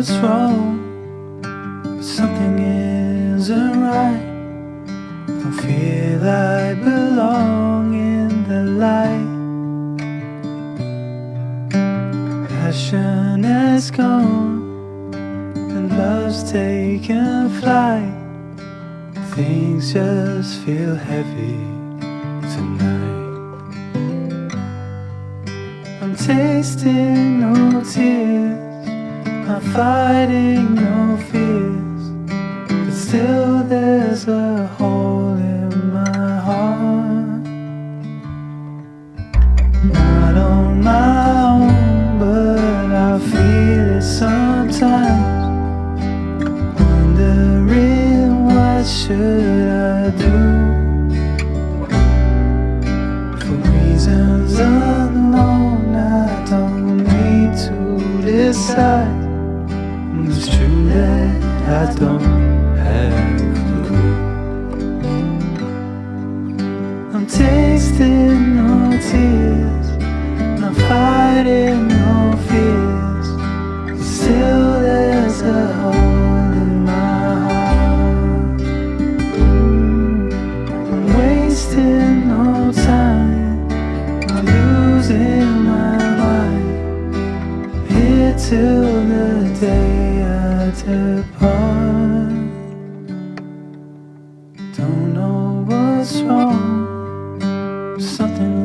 what's wrong, but something isn't right. Don't feel I belong in the light. Passion has gone and love's taken flight. Things just feel heavy tonight. I'm tasting no tears, I'm fighting no fears, but still there's a hole in my heart. Not on my own, but I feel it sometimes. Wondering what should I do? For reasons unknown, I don't need to decide. It's true that I don't have a clue. I'm tasting no tears, I'm fighting no fears, but still there's a hole in my heart. I'm wasting no time, I'm losing my mind, here till the day I depart. Don't know what's wrong, something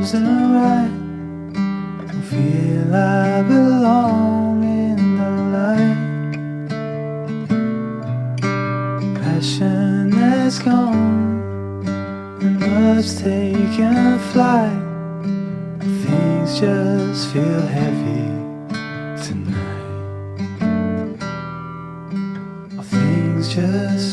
isn't right. Don't feel I belong in the light. Passion has gone and love's taken flight. Things just feel heavy tonight. Things just